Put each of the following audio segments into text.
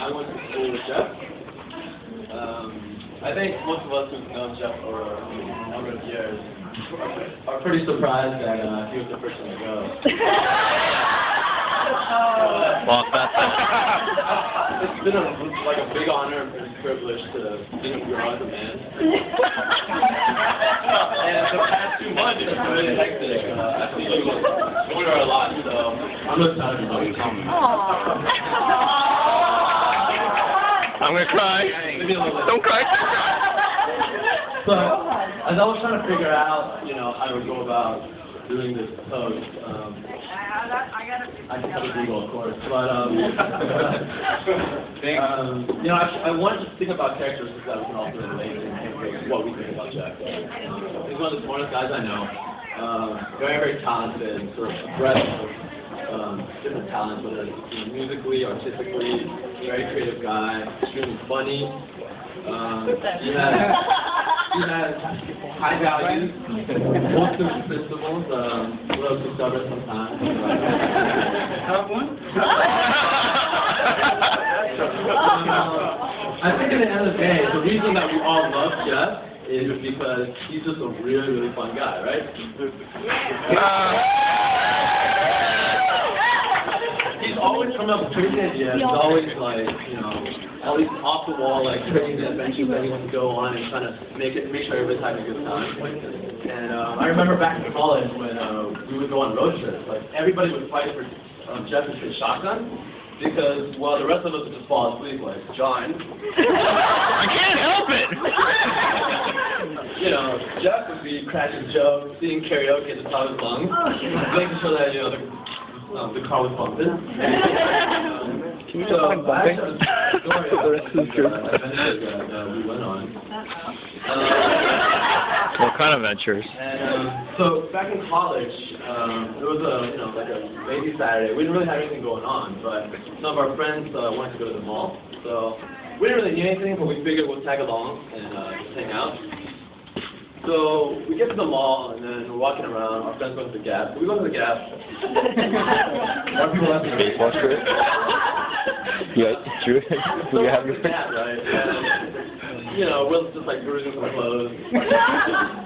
I went to school with Jeff. I think most of us who've known Jeff for a number of years are pretty surprised that he was the first one to go. It's been like a big honor and privilege to be with your other man. And the past 2 months have been really hectic. I see you order a lot, so I'm really proud of you. I'm gonna cry. Don't cry. So, as I was trying to figure out, how I would go about doing this post, I just had to Google, of course, but, I wanted to think about characteristics that we can also relate to what we think about Jack. He's one of the smartest guys I know, very, very talented, sort of breadth of different talents, whether it's musically, artistically, very creative guy, extremely funny. He has high values, most of his principles, a little too stubborn sometimes. Top one? I think at the end of the day, the reason that we all love Jeff is because he's just a really, really fun guy, right? He's always coming up with crazy ideas. He's always like, at least off the wall, like crazy adventures that he wants to go on and trying to make sure everybody's having a good time. And I remember back in college when we would go on road trips, like everybody would fight for Jeff to hit shotgun because, well, the rest of us would just fall asleep, like John. I can't help it. Jeff would be cracking jokes, singing karaoke at the top of his lungs, making sure that the car was bumping. Can you just find bumping? The rest of the trip. We went on. What kind of ventures? And so back in college, it was like a lazy Saturday. We didn't really have anything going on, but some of our friends wanted to go to the mall. So we didn't really need anything, but we figured we'll tag along and just hang out. So we get to the mall, and then we're walking around. Our friends go to the Gap. We go to the Gap. More people have to Watch it. Yeah, true. Do you have your Gap, right? And, we're just like perusing some clothes,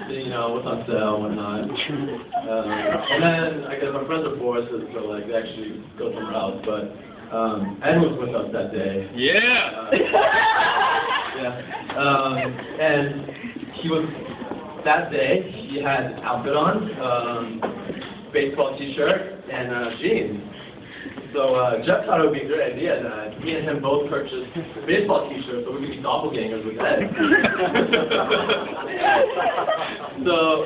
seeing, what's on sale and whatnot. And then I guess our friends are forced to like actually go somewhere else, but Ed was with us that day. Yeah. And he was. That day, he had an outfit on, baseball t-shirt, and jeans. So Jeff thought it would be a good idea that me and him both purchased baseball t-shirts so we could be doppelgangers with Ed. So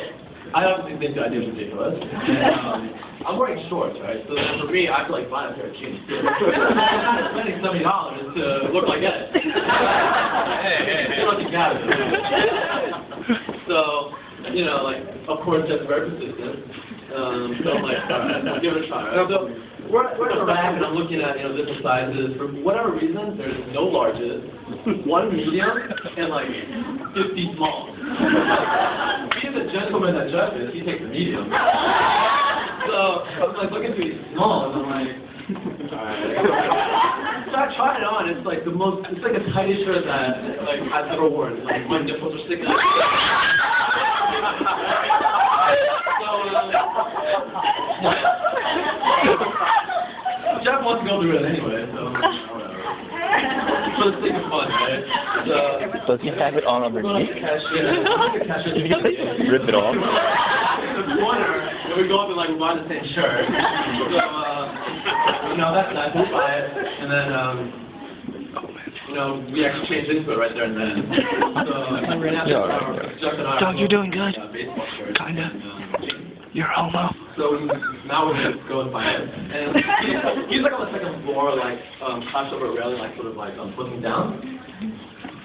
I obviously think the idea is ridiculous. And, I'm wearing shorts, right? So for me, I feel like buying a pair of jeans. I'm spending $70 to look like Ed. Hey. Nothing got it. So, of course, Jeff's very persistent. So I'm like, all right, I'll give it a try. Right? So we're at the rack, and I'm looking at, different sizes. For whatever reason, there's no larges, one medium, and like 50 smalls. Being the gentleman that Jeff is, he takes the medium. So I was like looking through these smalls, and I'm like, alright. So I tried it on. It's like it's like the tightest shirt that I've ever worn. Like my nipples are sticking out. Jeff wants to go through it anyway, so whatever. For the sake of fun, right? Does he have it on underneath? Rip it off? The corner, and we go up and we buy the same shirt. So, that's nice. We buy it, and then, we actually change into it right there and then. So, right now, Jeff and I. Doug, you're doing good. Baseball shirts. Kinda. You're homo. So now we're gonna go and find it. And he's like on the second floor, crouched over a railing, looking down.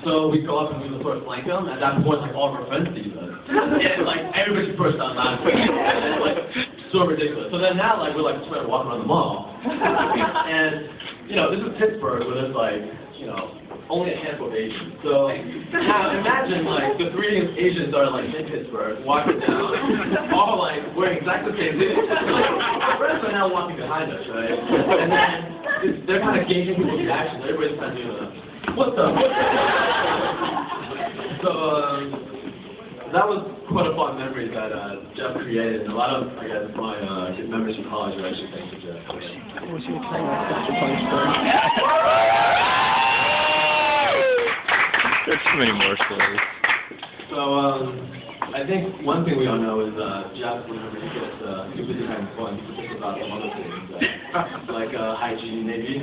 So we go up and we sort of flank him. At that point, all of our friends see us. And everybody bursts out laughing. And it's so ridiculous. So then now, we're trying to walk around the mall. And, you know, this is Pittsburgh, where there's like, you know, only a handful of Asians. So now imagine like the 3 Asians are like in Pittsburgh, walking down, all like wearing exactly the same thing. Our friends are now walking behind us, right? And then they're kind of gauging people's reactions. Everybody's kind of doing what the? So that was quite a fun memory that Jeff created, and a lot of, I guess, my good memories from college are actually thanks to Jeff. I wish you were telling us such a funny story. There's too many more stories. So, I think one thing we all know is Jeff, whenever he gets too busy having fun, he thinks about some other things, like hygiene, maybe.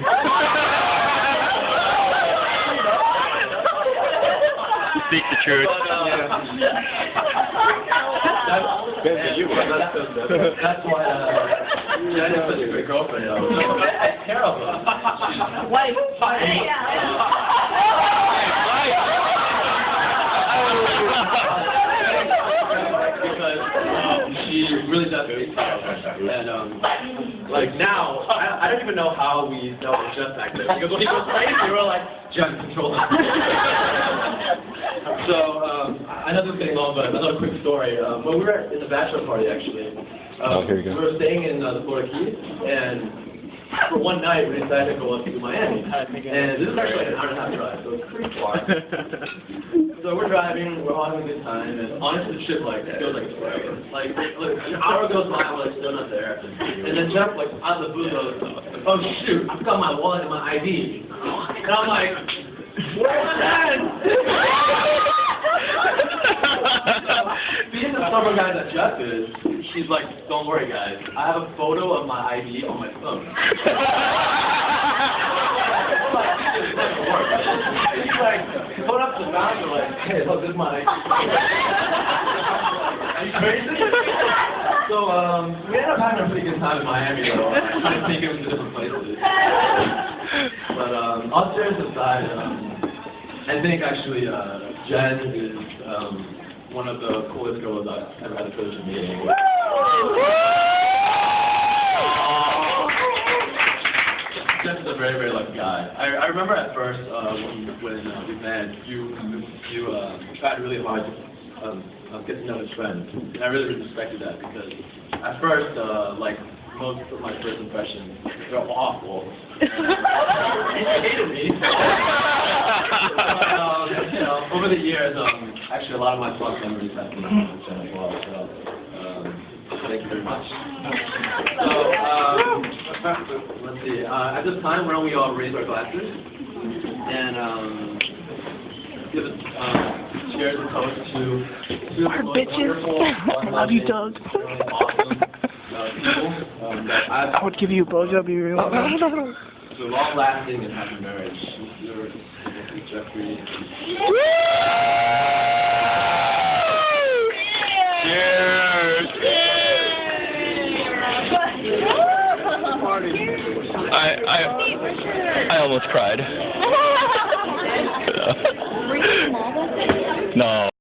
Speak the truth. That's why Jen is such a great girlfriend. That's terrible. Wife. Because she really does hate and like now, I don't even know how we dealt with Jeff back then. Because when he was crazy, we were like, Jen, control him. So I know this is getting long, but another quick story. When we were in the bachelor party, actually, we were staying in the Florida Keys, and for one night, we decided to go up to Miami. And this is actually like an hour and a half drive, so it's pretty far. So we're driving, we're all having a good time, and honestly, the trip like feels like it's forever. Like, look, an hour goes by, we're like still not there. And then Jeff, like, out of the blue goes, oh shoot, I forgot my wallet and my ID. And I'm like, where's that? Being the summer guy that Jeff is, she's like, don't worry guys, I have a photo of my ID on my phone. He's like, put up the mountain, like, hey, look, this is my ID. Are you crazy? So, we ended up having a pretty good time in Miami, though. Trying to take him to different places. But, all seriousness aside, I think actually, Jen is, one of the coolest girls I've ever had the privilege of meeting. Jeff is a very, very lucky guy. I remember at first when we met, you tried really hard to get to know his friends. And I really respected that because at first, like most of my first impressions, they're awful. And he hated me. But, you know, over the years, actually a lot of my fun memories have been with Jen as well. So, thank you very much. So, let's see. At this time, why don't we all raise our glasses and give a cheers and toast to Our bitches. Love you, Doug. Awesome people. I would give you a blowjob, you really want me. So long-lasting and happy marriage. Yours, Jeffrey. Cheers! I almost cried. No.